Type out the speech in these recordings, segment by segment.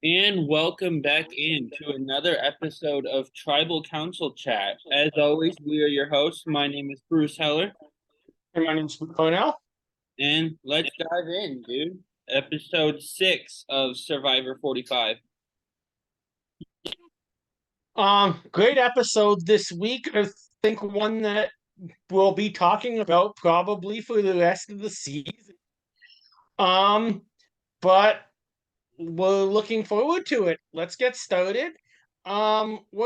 And welcome back in to another episode of Tribal Council Chat. As always, we are your hosts. My name is Bruce Heller, Hey, my name's Cornell. and let's dive in, dude. Episode 6 of Survivor 45. Great episode this week. I think one that we'll be talking about probably for the rest of the season. Um, but we're looking forward to it. Let's get started. Where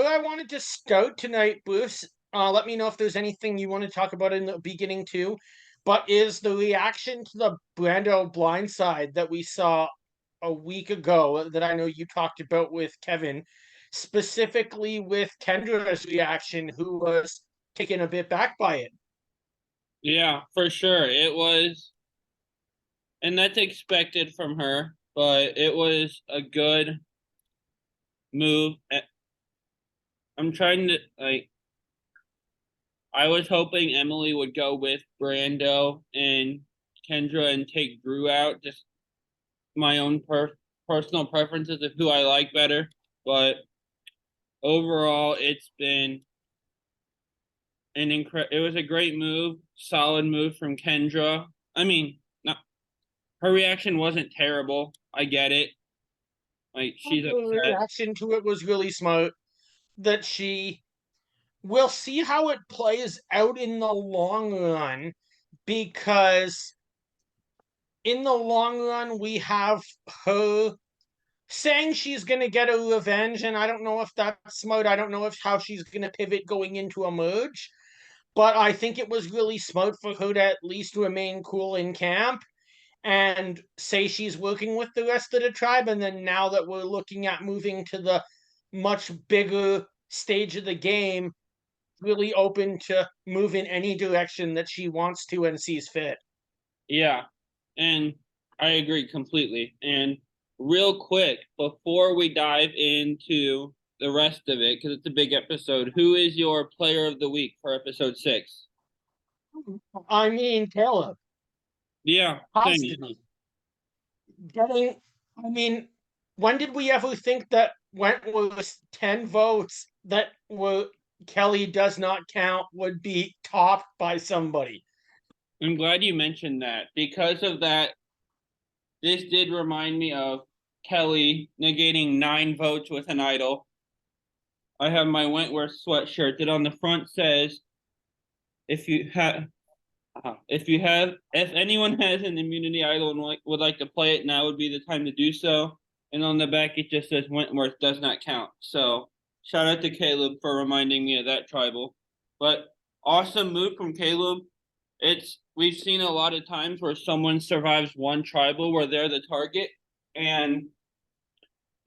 I wanted to start tonight, Bruce, let me know if there's anything you want to talk about in the beginning too, but is the reaction to the Brando blindside that we saw a week ago that I know you talked about with Kevin, specifically with Kendra's reaction, who was taken a bit back by it. Yeah, for sure. It was, and that's expected from her, but it was a good move. I'm trying to, I was hoping Emily would go with Brando and Kendra and take Drew out, just my own personal preferences of who I like better, but overall, it's been it was a great move, solid move from Kendra. I mean, not her reaction wasn't terrible. I get it. Like she's Her upset. reaction to it was really smart. That she We'll see how it plays out in the long run because in the long run we have her saying she's going to get a revenge, and I don't know if that's smart. I don't know if how she's going to pivot going into a merge, but I think it was really smart for her to at least remain cool in camp and say she's working with the rest of the tribe. And then now that we're looking at moving to the much bigger stage of the game, really open to move in any direction that she wants to and sees fit. Yeah, and I agree completely. And real quick, before we dive into the rest of it, because it's a big episode, who is your player of the week for episode 6? I mean, Caleb Yeah, has same. to be getting. I mean, when did we ever think that Wentworth's 10 votes that were Kelley does not count would be topped by somebody? I'm glad you mentioned that. Because of that, this did remind me of Kelley negating 9 votes with an idol. I have my Wentworth sweatshirt that on the front says, "If you have, if anyone has an immunity idol and would like to play it, now would be the time to do so." And on the back, it just says Wentworth does not count. So shout out to Caleb for reminding me of that tribal. But awesome move from Caleb. We've seen a lot of times where someone survives one tribal where they're the target, and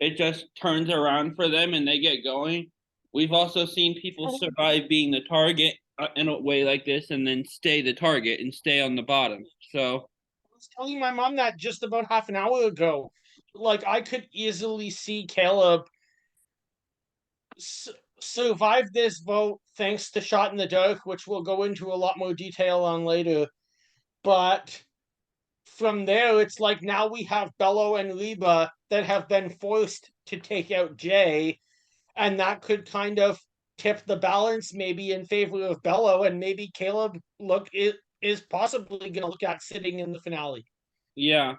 it just turns around for them and they get going. We've also seen people survive being the target in a way like this and then stay the target and stay on the bottom. So, I was telling my mom that just about half an hour ago. Like, I could easily see Caleb survive this vote thanks to Shot in the Dark, which we'll go into a lot more detail on later. But from there, it's like now we have Bello and Reba that have been forced to take out Jay, and that could kind of tip the balance maybe in favor of Bello, and maybe Caleb is possibly going to look at sitting in the finale. yeah.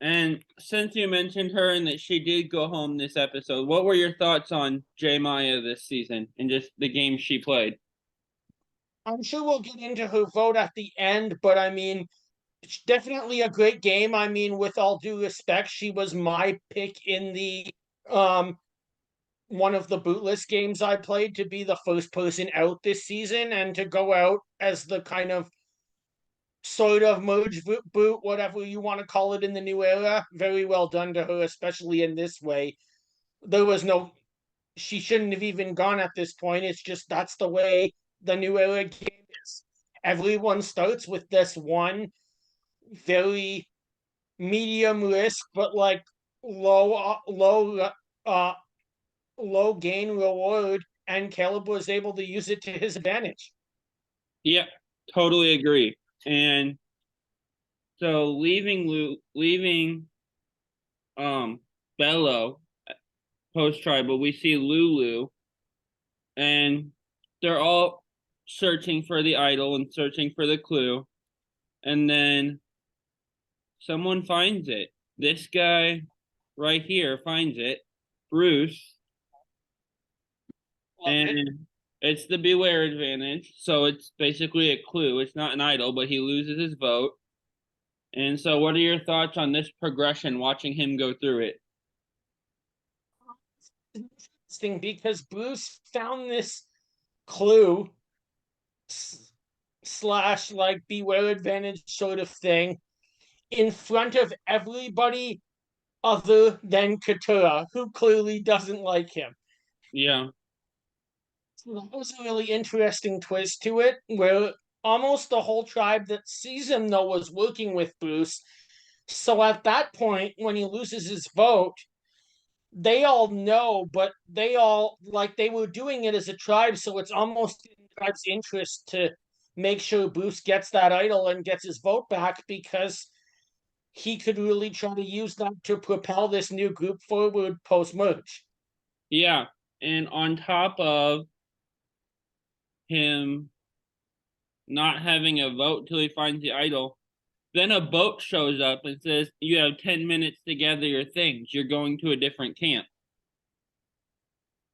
And since you mentioned her and that she did go home this episode, what were your thoughts on J Maya this season and just the game she played? I'm sure we'll get into her vote at the end, but I mean, it's definitely a great game. I mean, with all due respect, she was my pick in the um one of the bootless games I played to be the first person out this season and to go out as the kind of sort of merge boot, whatever you want to call it in the new era. Very well done to her, especially in this way. There was no, she shouldn't have even gone at this point. It's just that's the way the new era game is. Everyone starts with this one very medium risk, but like uh, low gain reward, and Caleb was able to use it to his advantage. Yeah, totally agree. And so leaving Bello, post-tribal, we see Lulu, and they're all searching for the idol and searching for the clue, and then someone finds it. This guy right here finds it, Bruce, and it's the beware advantage. So it's basically a clue. It's not an idol, but he loses his vote. And so, what are your thoughts on this progression? Watching him go through it. Interesting because Bruce found this clue slash like beware advantage sort of thing in front of everybody other than Katura, who clearly doesn't like him. Yeah. So that was a really interesting twist to it, where almost the whole tribe that sees him though was working with Bruce. So at that point, when he loses his vote, they all know, but they all like they were doing it as a tribe, so it's almost in the tribe's interest to make sure Bruce gets that idol and gets his vote back because he could really try to use that to propel this new group forward post merge. Yeah. And on top of him not having a vote till he finds the idol, then a boat shows up and says, you have 10 minutes to gather your things. You're going to a different camp.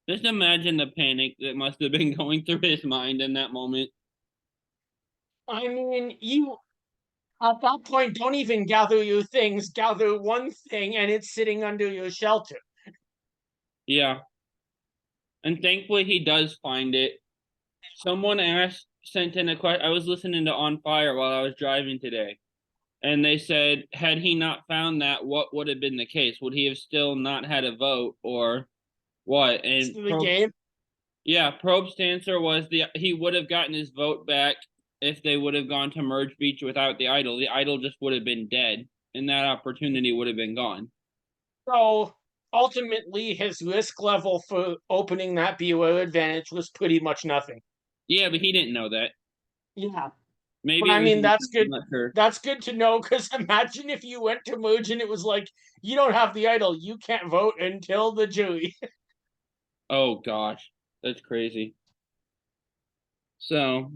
Just imagine the panic that must have been going through his mind in that moment. I mean, you at that point don't even gather your things, gather one thing and it's sitting under your shelter. Yeah. And thankfully he does find it. Someone sent in a question. I was listening to On Fire while I was driving today. And they said, had he not found that, what would have been the case? Would he have still not had a vote or what? And The game. Yeah, Probst's answer was he would have gotten his vote back if they would have gone to Merge Beach without the idol. The idol just would have been dead, and that opportunity would have been gone. So ultimately, his risk level for opening that BOA advantage was pretty much nothing. Yeah, but he didn't know that. Yeah. Maybe But I mean, that's good. Sure. That's good to know because imagine if you went to merge and it was like, you don't have the idol, you can't vote until the jury. Oh gosh, that's crazy. So,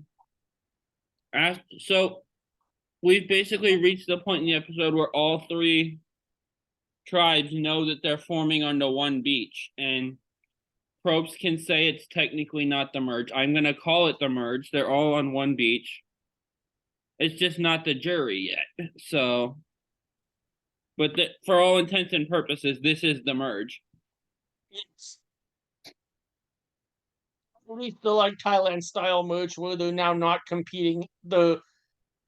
so we've basically reached the point in the episode where all three tribes know that they're forming onto one beach, and Probst can say it's technically not the merge. I'm going to call it the merge. They're all on one beach. It's just not the jury yet. So, but for all intents and purposes, this is the merge. Yes. At least the like Thailand style merge where they're now not competing, they're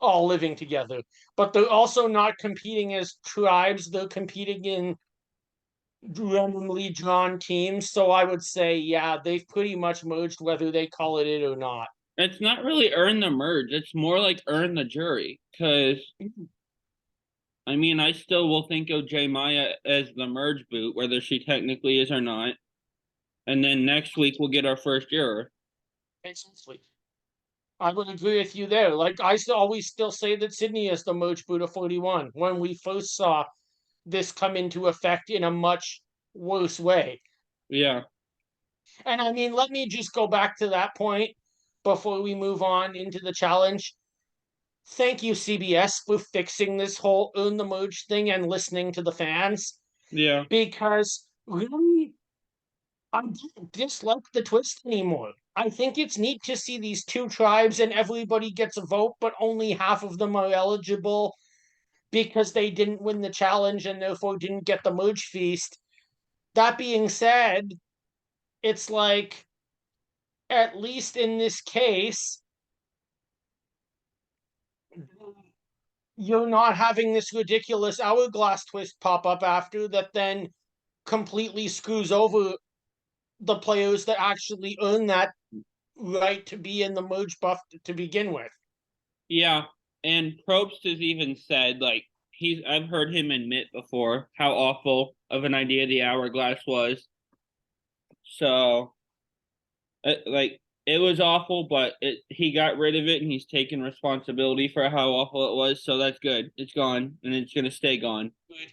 all living together. But they're also not competing as tribes, they're competing in randomly drawn teams. So I would say, yeah, they've pretty much merged whether they call it or not. It's not really earn the merge. It's more like earn the jury. Because, I mean, I still will think of J Maya as the merge boot, whether she technically is or not. And then next week we'll get our first juror. Exactly. I would agree with you there. Like I always still say that Sydney is the merge boot of 41 when we first saw this come into effect in a much worse way. Yeah. And I mean, let me just go back to that point before we move on into the challenge. Thank you, CBS, for fixing this whole earn the merge thing and listening to the fans. Yeah. Because really, I don't dislike the twist anymore. I think it's neat to see these two tribes and everybody gets a vote, but only half of them are eligible because they didn't win the challenge and therefore didn't get the merge feast. That being said, it's like, at least in this case, you're not having this ridiculous hourglass twist pop up after that then completely screws over the players that actually earn that right to be in the merge buff to begin with. Yeah. And Probst has even said, like, I've heard him admit before how awful of an idea the hourglass was. So, it was awful, but he got rid of it and he's taken responsibility for how awful it was. So that's good. It's gone and it's going to stay gone. Good.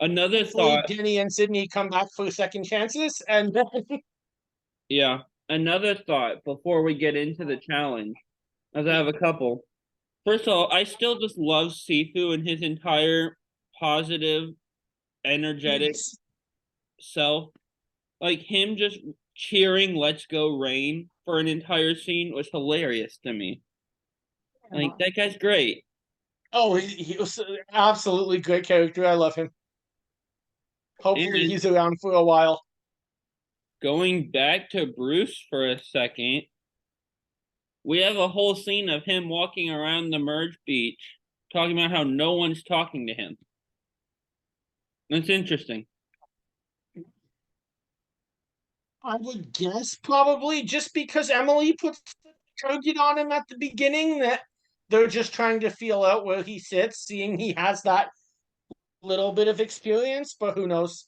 Another Hopefully, thought, Denny and Sydney come back for second chances, and yeah, another thought before we get into the challenge, as I have a couple. First of all, I still just love Sifu and his entire positive, energetic yes. self. Like him just cheering "Let's Go Rain" for an entire scene was hilarious to me. Like that guy's great. Oh, he was an absolutely great character. I love him. Hopefully, And he's around for a while. going back to Bruce for a second, we have a whole scene of him walking around the merge beach talking about how no one's talking to him. That's interesting. I would guess probably just because Emily puts the target on him at the beginning that they're just trying to feel out where he sits, seeing he has that little bit of experience, but who knows?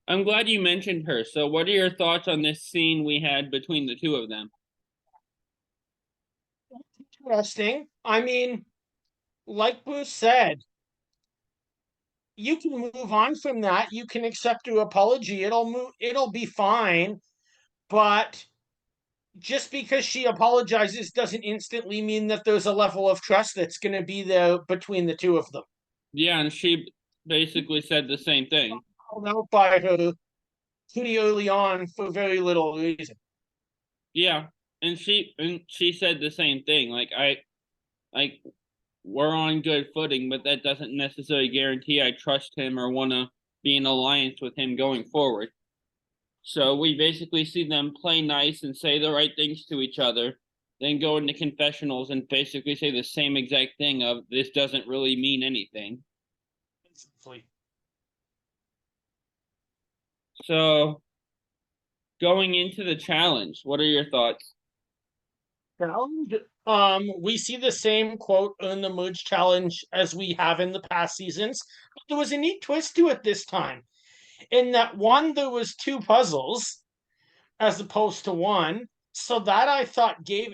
I'm glad you mentioned her. So, what are your thoughts on this scene we had between the two of them? Interesting. I mean, like Bruce said, you can move on from that. You can accept your apology. It'll be fine. But just because she apologizes doesn't instantly mean that there's a level of trust that's going to be there between the two of them. Yeah, and she basically said the same thing. Called out by her pretty early on for very little reason. Yeah, and she said the same thing. Like we're on good footing, but that doesn't necessarily guarantee I trust him or want to be in alliance with him going forward. So we basically see them play nice and say the right things to each other, then go into confessionals and basically say the same exact thing of this doesn't really mean anything. So going into the challenge, what are your thoughts? Challenge. We see the same quote in the merge challenge as we have in the past seasons, but there was a neat twist to it this time. In that one, there was two puzzles as opposed to one, so that I thought gave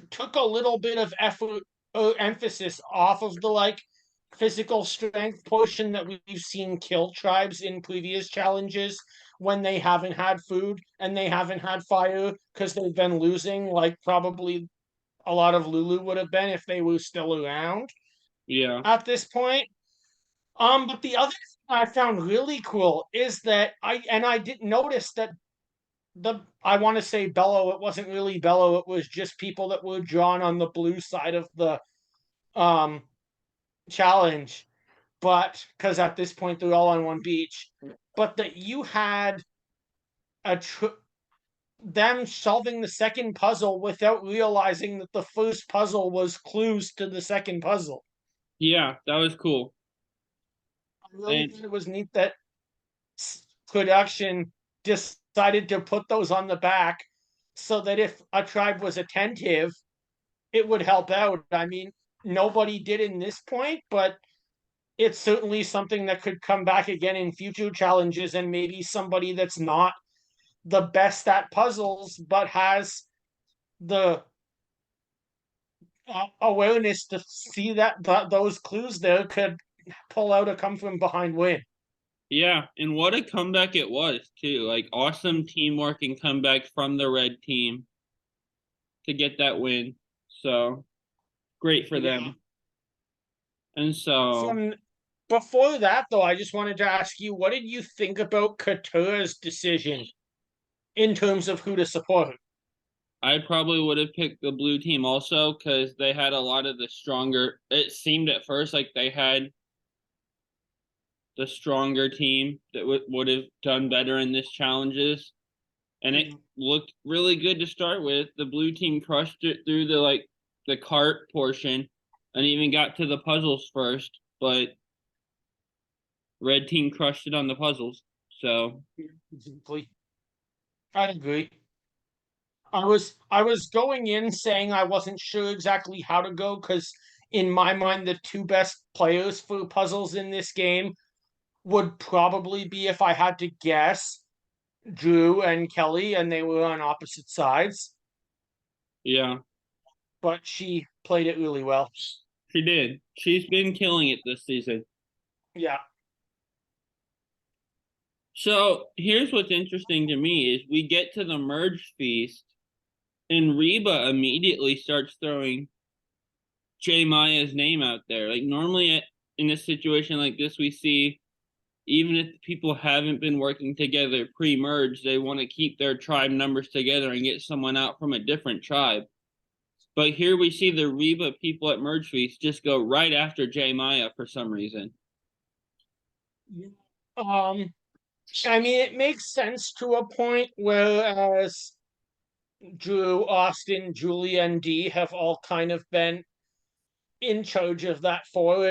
took a little bit of effort emphasis off of the like physical strength portion that we've seen kill tribes in previous challenges when they haven't had food and they haven't had fire because they've been losing, like probably a lot of Lulu would have been if they were still around Yeah. at this point. But the other thing I found really cool is that I didn't notice that the I want to say bellow, it wasn't really bellow, it was just people that were drawn on the blue side of the um challenge, but because at this point they're all on one beach, but that you had a them solving the second puzzle without realizing that the first puzzle was clues to the second puzzle. Yeah, that was cool. I really And thought it was neat that production decided to put those on the back so that if a tribe was attentive, it would help out. I mean, nobody did in this point, but it's certainly something that could come back again in future challenges, and maybe somebody that's not the best at puzzles but has the awareness to see that those clues there could pull out a come from behind win. yeah, and what a comeback it was too. Like awesome teamwork and comeback from the red team to get that win. So great for Yeah. them. And so From before that, though, I just wanted to ask you, what did you think about Katura's decision in terms of who to support? I probably would have picked the blue team also because they had a lot of the stronger. It seemed at first like they had the stronger team that would have done better in this challenges, and it looked really good to start with. The blue team crushed it through the cart portion, and even got to the puzzles first, but red team crushed it on the puzzles. So Exactly. I agree. I was going in saying I wasn't sure exactly how to go because in my mind the two best players for puzzles in this game would probably be, if I had to guess, Drew and Kelley, and they were on opposite sides. yeah, But she played it really well. she did. She's been killing it this season. Yeah. So here's what's interesting to me is we get to the merge feast and Reba immediately starts throwing J Maya's name out there. Like normally in a situation like this, we see even if people haven't been working together pre-merge, they want to keep their tribe numbers together and get someone out from a different tribe. But here we see the Reba people at Merge Feast just go right after J Maya for some reason. Um, I mean, it makes sense to a point, whereas Drew, Austin, Julie, and Dee have all kind of been in charge of that four.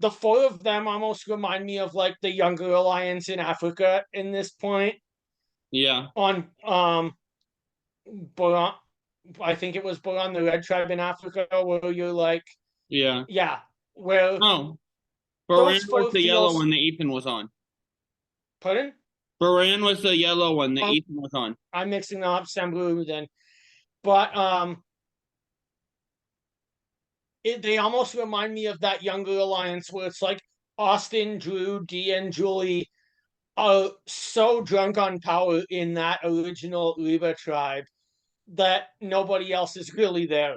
The four of them almost remind me of like the Younger Alliance in Africa in this point. Yeah. On but I think it was but on the Red Tribe in Africa, where you're like, Yeah. yeah, where Oh, those Baran was four the yellow feels. one that Ethan was on. Pardon? Baran was the yellow one that Um, Ethan was on. I'm mixing up Samburu then, but they almost remind me of that Younger Alliance where it's like Austin, Drew, Dee, and Julie are so drunk on power in that original Reba tribe that nobody else is really there.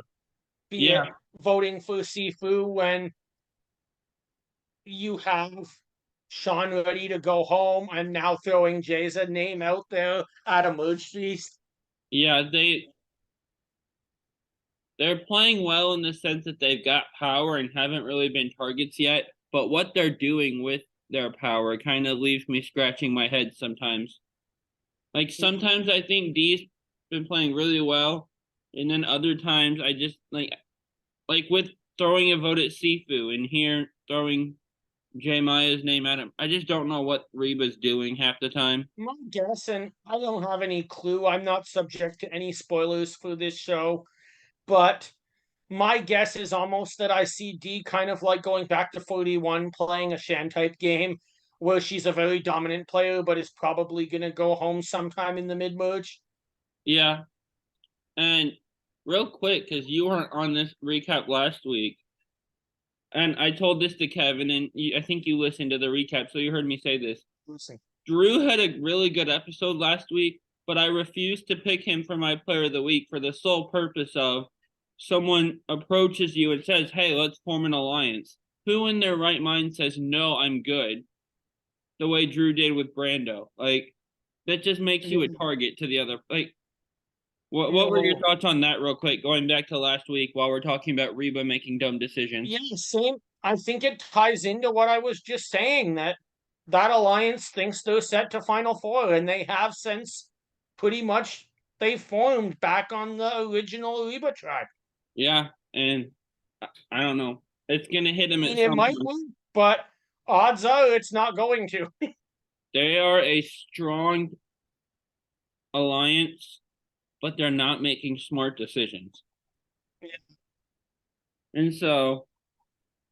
Be it Yeah. voting for Sifu when you have Sean ready to go home and now throwing Jay's name out there at a merge feast. Yeah, they're playing well in the sense that they've got power and haven't really been targets yet, but what they're doing with their power kind of leaves me scratching my head sometimes. Like sometimes I think D's been playing really well, and then other times I just like with throwing a vote at Sifu and here throwing J Maya's name at him. I just don't know what Reba's doing half the time. My guess, and I don't have any clue, I'm not subject to any spoilers for this show, but my guess is almost that I see Dee kind of like going back to 41, playing a Shan type game where she's a very dominant player, but is probably going to go home sometime in the mid merge. Yeah, and real quick, because you weren't on this recap last week, and I told this to Kevin, and I think you listened to the recap, so you heard me say this. Listen. Drew had a really good episode last week, but I refused to pick him for my player of the week for the sole purpose of someone approaches you and says, "Hey, let's form an alliance." Who in their right mind says, "No, I'm good," the way Drew did with Brando? Like, that just makes you a target to the other. Like, what were your thoughts on that, real quick? Going back to last week, while we're talking about Reba making dumb decisions. Yeah, same. I think it ties into what I was just saying, that that alliance thinks they're set to Final Four, and they have since pretty much they formed back on the original Reba tribe. Yeah, and I don't know. It's gonna hit him I at mean, it some might point. work, but odds are it's not going to. They are a strong alliance, but they're not making smart decisions. And so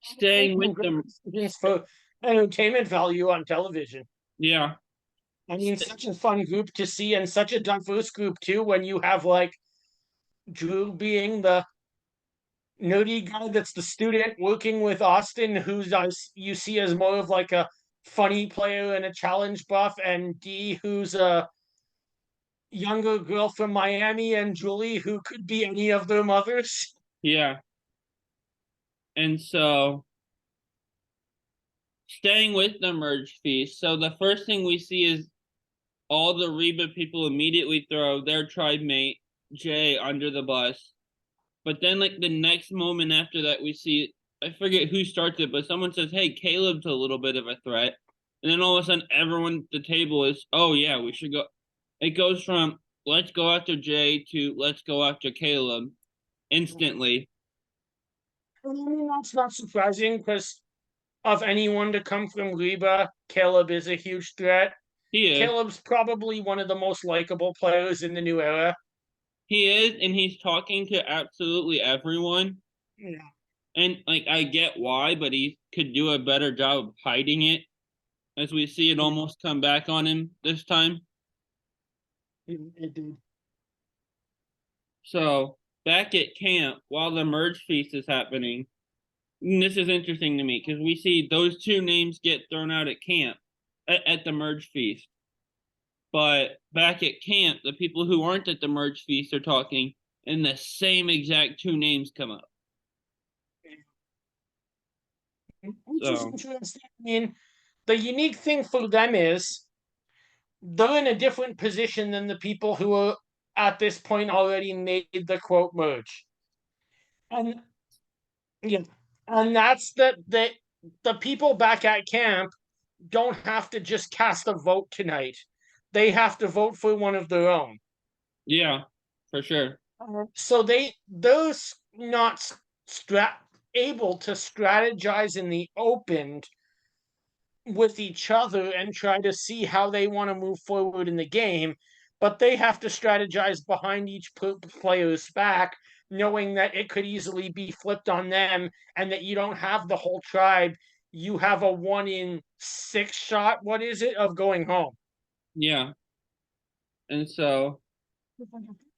staying with them, For entertainment value on television. yeah, I mean, such a fun group to see, and such a diverse group too. When you have like Drew being the nerdy guy that's the student working with Austin, who's you see as more of like a funny player and a challenge buff, and Dee, who's a younger girl from Miami, and Julie, who could be any of their mothers. yeah. And so staying with the merge feast. So the first thing we see is all the Reba people immediately throw their tribe mate, Jay, under the bus. But then, like, the next moment after that, we see, I forget who starts it, but someone says, "Hey, Caleb's a little bit of a threat." And then all of a sudden, everyone at the table is, "Oh, yeah, we should go." It goes from, "Let's go after Jay" to "Let's go after Caleb" instantly. I mean, that's not surprising because of anyone to come from Reba, Caleb is a huge threat. He is. Caleb's probably one of the most likable players in the new era. He is, and he's talking to absolutely everyone. Yeah. And, like, I get why, but he could do a better job of hiding it, as we see it almost come back on him this time. It did. So back at camp, while the merge feast is happening, and this is interesting to me because we see those two names get thrown out at camp. at the merge feast. But back at camp, the people who aren't at the merge feast are talking, and the same exact two names come up. Which is So interesting. I mean, the unique thing for them is they're in a different position than the people who are at this point already made the quote merge. And yeah, and that's that the people back at camp don't have to just cast a vote tonight. They have to vote for one of their own. yeah, for sure. So they're not able to strategize in the open with each other and try to see how they want to move forward in the game, but they have to strategize behind each player's back, knowing that it could easily be flipped on them and that you don't have the whole tribe. You have a 1 in 6 shot. What is it of going home? Yeah. And so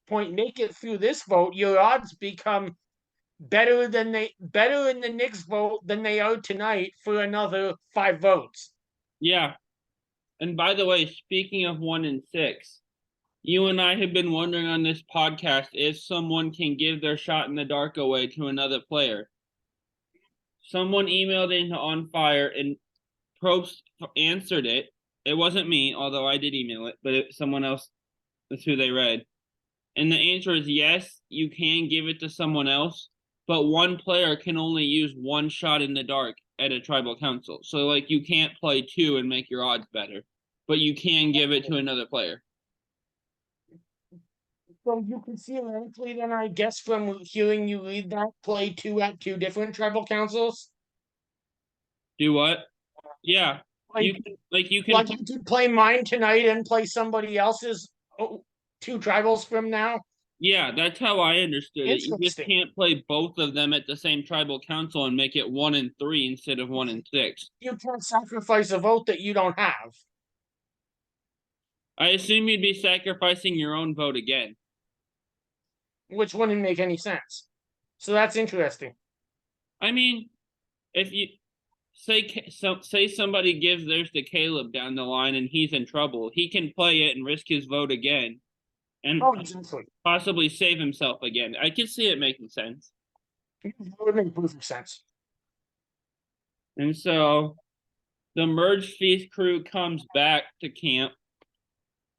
Point, make it through this vote, your odds become better in the next vote than they are tonight for another 5 votes. yeah. And by the way, speaking of 1 in 6, you and I have been wondering on this podcast if someone can give their shot in the dark away to another player. Someone emailed into On Fire and Probst answered it. It wasn't me, although I did email it, but someone else. That's who they read. And the answer is yes, you can give it to someone else, but one player can only use one shot in the dark at a tribal council. So like you can't play two and make your odds better, but you can give it to another player. So you can theoretically then, I guess, from hearing you read that, play two at two different tribal councils. Do what? Yeah. Like, you can like you could play mine tonight and play somebody else's 2 tribals from now. yeah, that's how I understood it. You just Interesting. can't play both of them at the same tribal council and make it 1 in 3 instead of 1 in 6. You can't sacrifice a vote that you don't have. I assume you'd be sacrificing your own vote again. Which wouldn't make any sense. So that's interesting. I mean, if you say somebody gives theirs to Caleb down the line and he's in trouble, he can play it and risk his vote again and Oh, exactly. possibly save himself again. I can see it making sense. It would make perfect sense. And so the Merge Feast crew comes back to camp,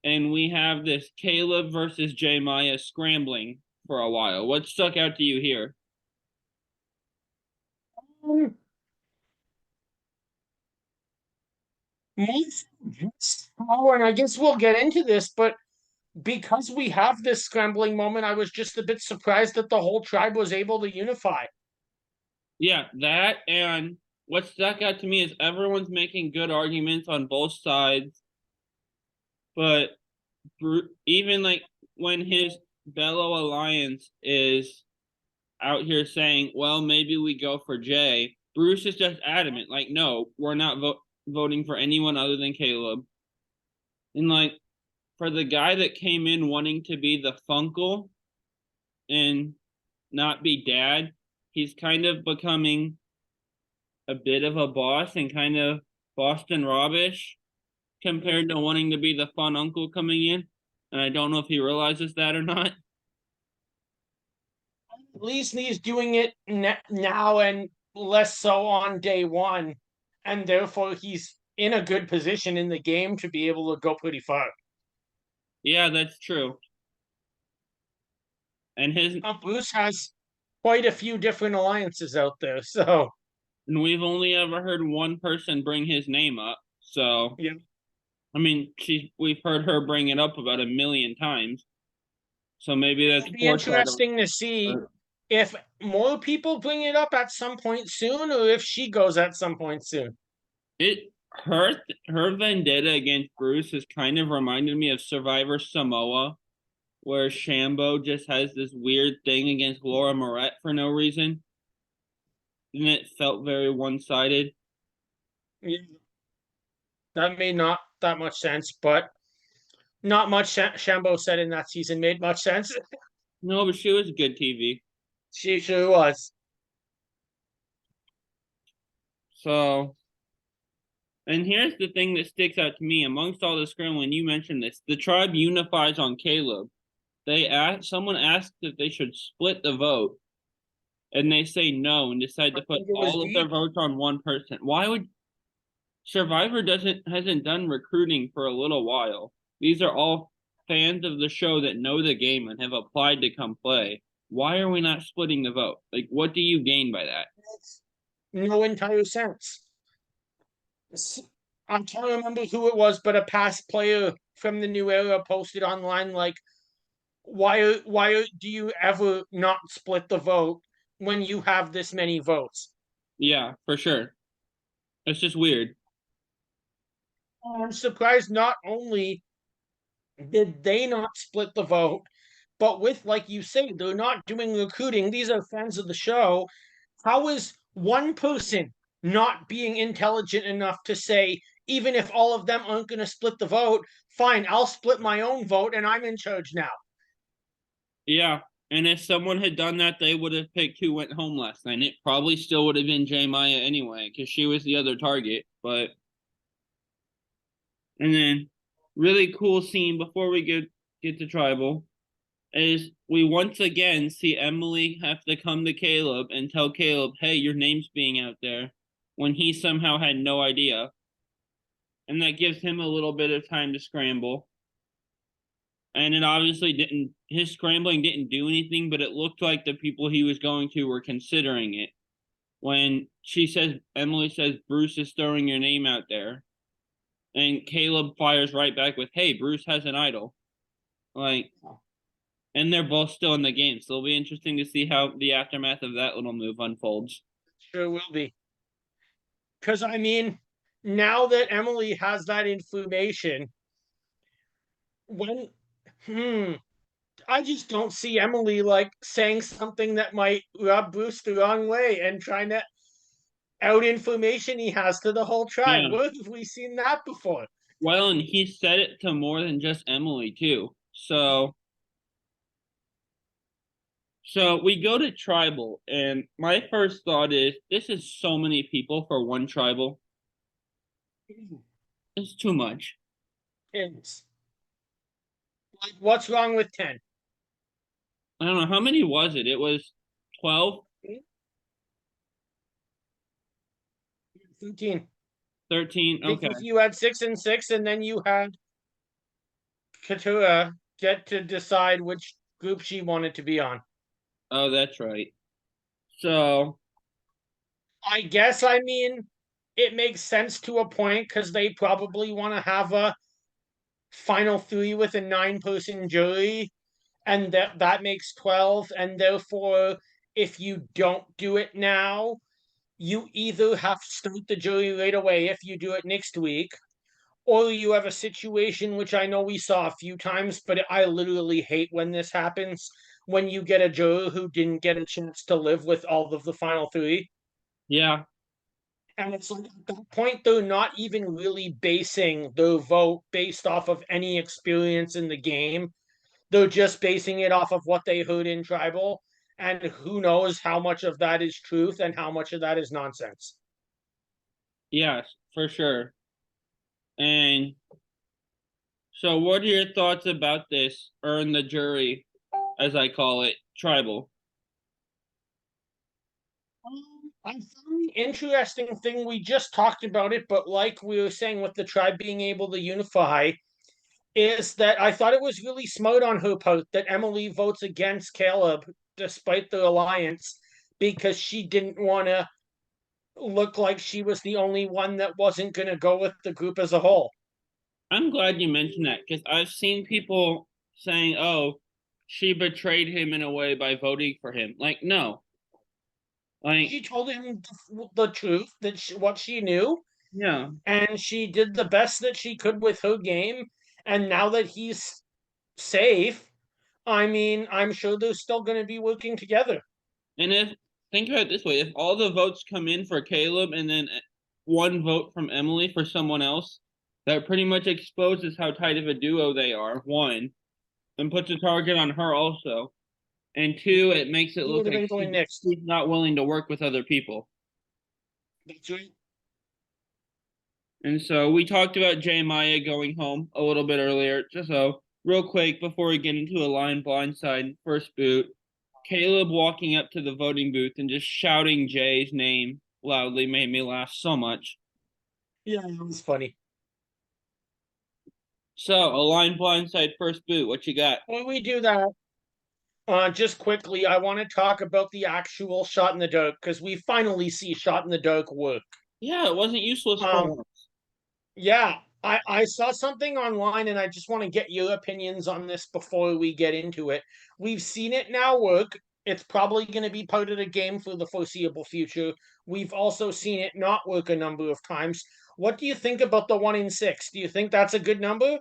and we have this Caleb versus J Maya scrambling for a while. What stuck out to you here? Oh, and I guess we'll get into this, but because we have this scrambling moment, I was just a bit surprised that the whole tribe was able to unify. Yeah, that, and what stuck out to me is everyone's making good arguments on both sides, but even like when his Bello Alliance is out here saying, well, maybe we go for Jay, Bruce is just adamant, like, no, we're not voting for anyone other than Caleb. And like, for the guy that came in wanting to be the Funkle and not be dad, he's kind of becoming a bit of a boss and kind of Boston Robbish compared to wanting to be the fun uncle coming in. And I don't know if he realizes that or not. At least he's doing it now and less so on day one. And therefore, he's in a good position in the game to be able to go pretty far. Yeah, that's true. And Bruce has quite a few different alliances out there. So, and we've only ever heard one person bring his name up. So, yeah. I mean, we've heard her bring it up about 1,000,000 times. So maybe that's It'd be interesting to see if more people bring it up at some point soon, or if she goes at some point soon. Her vendetta against Bruce has kind of reminded me of Survivor Samoa, where Shambo just has this weird thing against Laura Moret for no reason. And it felt very one-sided. Yeah. That made not that much sense, but not much Shambo said in that season made much sense. No, but she was good TV. She sure was. So, And here's the thing that sticks out to me amongst all the scrambling. You mentioned this. The tribe unifies on Caleb. Someone asked if they should split the vote, and they say no and decide I to put think it was all of their D. votes on one person. Why would Survivor hasn't done recruiting for a little while? These are all fans of the show that know the game and have applied to come play. Why are we not splitting the vote? Like, what do you gain by that? Makes no entire sense. I'm trying to remember who it was, but a past player from the new era posted online like, why do you ever not split the vote when you have this many votes? Yeah, for sure. It's just weird. I'm surprised not only did they not split the vote, but with, like you say, they're not doing recruiting. These are fans of the show. How is one person not being intelligent enough to say, even if all of them aren't going to split the vote, fine, I'll split my own vote and I'm in charge now? Yeah. And if someone had done that, they would have picked who went home last night. It probably still would have been J Maya anyway, because she was the other target. But and then really cool scene before we get to tribal is we once again see Emily have to come to Caleb and tell Caleb, hey, your name's being out there, when he somehow had no idea. And that gives him a little bit of time to scramble. And it obviously didn't, his scrambling didn't do anything, but it looked like the people he was going to were considering it. When Emily says, Bruce is throwing your name out there. And Caleb fires right back with, hey, Bruce has an idol. Like, and they're both still in the game. So it'll be interesting to see how the aftermath of that little move unfolds. Sure will be. Because, I mean, now that Emily has that information, when, I just don't see Emily like saying something that might rub Bruce the wrong way and trying to out information he has to the whole tribe. Yeah. Where have we seen that before? Well, and he said it to more than just Emily, too. So we go to tribal, and my first thought is this is so many people for one tribal. It's too much. It's like, what's wrong with 10? I don't know. How many was it? It was 12, 13. 13. Okay. Because you had 6 and 6, and then you had Katura get to decide which group she wanted to be on. Oh, that's right. So, I guess, I mean, it makes sense to a point because they probably want to have a final 3 with a 9-person jury, and that makes 12. And therefore, if you don't do it now, you either have to start the jury right away if you do it next week, or you have a situation which I know we saw a few times, but I literally hate when this happens, when you get a juror who didn't get a chance to live with all of the final 3. yeah. And it's like at that point, they're not even really basing their vote based off of any experience in the game. They're just basing it off of what they heard in tribal. And who knows how much of that is truth and how much of that is nonsense. Yes, for sure. And so, what are your thoughts about this earn the jury, as I call it, tribal? I found the interesting thing, we just talked about it, but like we were saying with the tribe being able to unify, is that I thought it was really smart on her part that Emily votes against Caleb despite the alliance because she didn't want to look like she was the only one that wasn't going to go with the group as a whole. I'm glad you mentioned that because I've seen people saying, oh, she betrayed him in a way by voting for him. Like, no. Like, She told him the truth, that what she knew, yeah. and she did the best that she could with her game. And now that he's safe, I mean, I'm sure they're still going to be working together. And think about it this way, if all the votes come in for Caleb and then one vote from Emily for someone else, that pretty much exposes how tight of a duo they are, one, and puts a target on her also. And two, it makes it Who look would have like been going next? she's not willing to work with other people. That's right. And so we talked about Jay Maya going home a little bit earlier. Just so real quick before we get into a line blindside first boot, Caleb walking up to the voting booth and just shouting Jay's name loudly made me laugh so much. Yeah, it was funny. So a line blindside first boot, what you got? When we do that, just quickly, I want to talk about the actual shot in the dark because we finally see shot in the dark work. Yeah, it wasn't useless for Um, once. yeah, I saw something online and I just want to get your opinions on this before we get into it. We've seen it now work. It's probably going to be part of the game for the foreseeable future. We've also seen it not work a number of times. What do you think about the 1 in 6? Do you think that's a good number?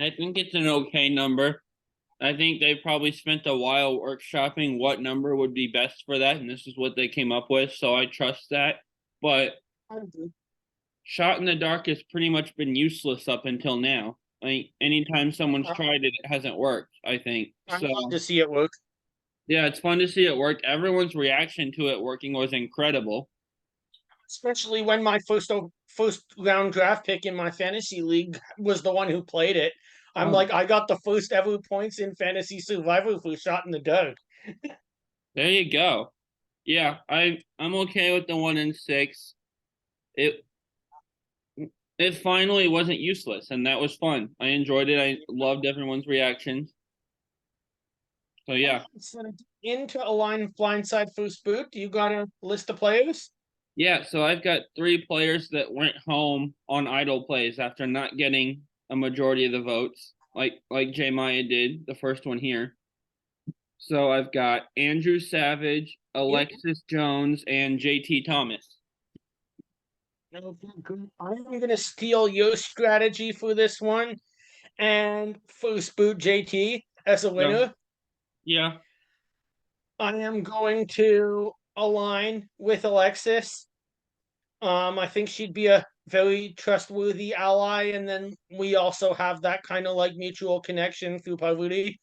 I think it's an okay number. I think they probably spent a while workshopping what number would be best for that, and this is what they came up with, so I trust that. But shot in the dark has pretty much been useless up until now. Like anytime someone's tried it, it hasn't worked, I think. I'm So glad to see it work. yeah, it's fun to see it work. Everyone's reaction to it working was incredible. Especially when my first round draft pick in my fantasy league was the one who played it. I'm Oh, like, I got the first ever points in fantasy survivor for shot in the dark. there you go. Yeah, I'm okay with the 1 in 6. It it finally wasn't useless, and that was fun. I enjoyed it. I loved everyone's reactions. So yeah. So into a line blindside first boot. Do you got a list of players? Yeah, so I've got 3 players that went home on idle plays after not getting a majority of the votes, like Jay Maya did, the first one here. So I've got Andrew Savage, Yep. Alexis Jones, and JT Thomas. Okay, good. I'm going to steal your strategy for this one and first boot JT as a Yeah. winner. Yeah. I am going to align with Alexis. I think she'd be a very trustworthy ally, and then we also have that kind of like mutual connection through poverty.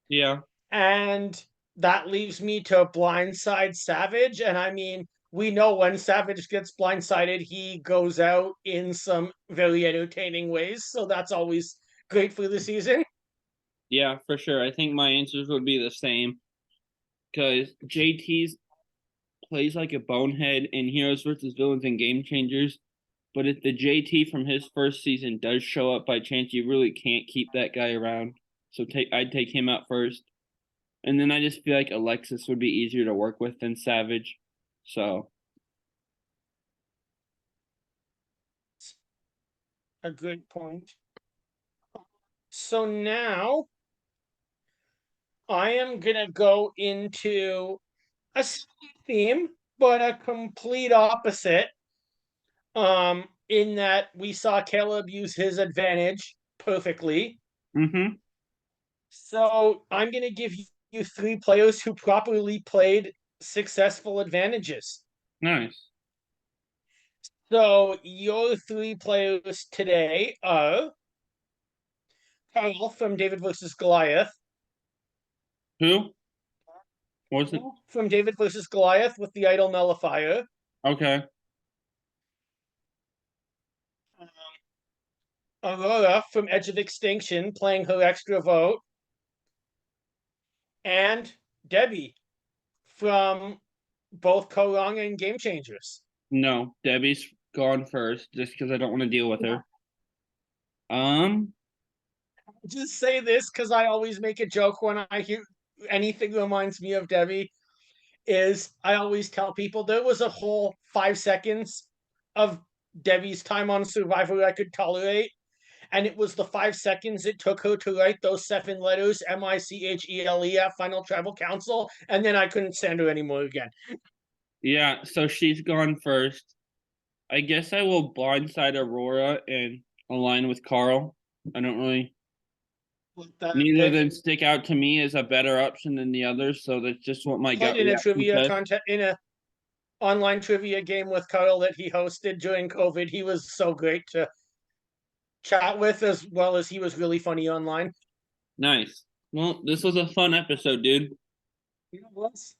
Yeah. And that leaves me to blindside Savage. And I mean, we know when Savage gets blindsided, he goes out in some very entertaining ways. So that's always great for the season. Yeah, for sure. I think my answers would be the same because JT's plays like a bonehead in Heroes versus Villains and Game Changers. But if the JT from his first season does show up by chance, you really can't keep that guy around. So I'd take him out first. And then I just feel like Alexis would be easier to work with than Savage. So A good point. So now I am going to go into a theme, but a complete opposite. In that we saw Caleb use his advantage perfectly. mm-hmm. So I'm going to give you 3 players who properly played successful advantages. Nice. So your 3 players today are Kyle from David versus Goliath. Who? Wasn't From David versus Goliath with the idol nullifier. okay. Aurora from Edge of Extinction playing her extra vote. And Debbie from both Korong and Game Changers. No, Debbie's gone first just because I don't want to deal with her. Um, Just say this because I always make a joke when I hear anything that reminds me of Debbie. Is I always tell people there was a whole 5 seconds of Debbie's time on Survivor I could tolerate, and it was the 5 seconds it took her to write those 7 letters MICHELE at Final Tribal Council, and then I couldn't stand her anymore again. yeah, so she's gone first. I guess I will blindside Aurora and align with Carl. I don't really neither of them stick out to me as a better option than the others, so that's just what my gut Played in a reaction trivia says. contest in a online trivia game with Carl that he hosted during COVID. He was so great to chat with, as well as he was really funny online. Nice. Well, this was a fun episode, dude. It was.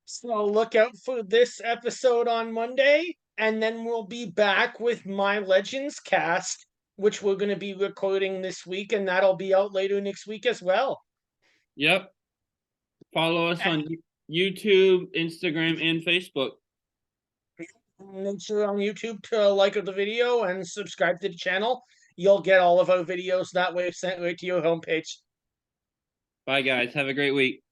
So look out for this episode on Monday. and then we'll be back with my Legends cast, which we're going to be recording this week, and that'll be out later next week as well. Yep. Follow us on YouTube, Instagram, and Facebook. Make sure on YouTube to like the video and subscribe to the channel. You'll get all of our videos that way sent right to your homepage. Bye, guys. Have a great week.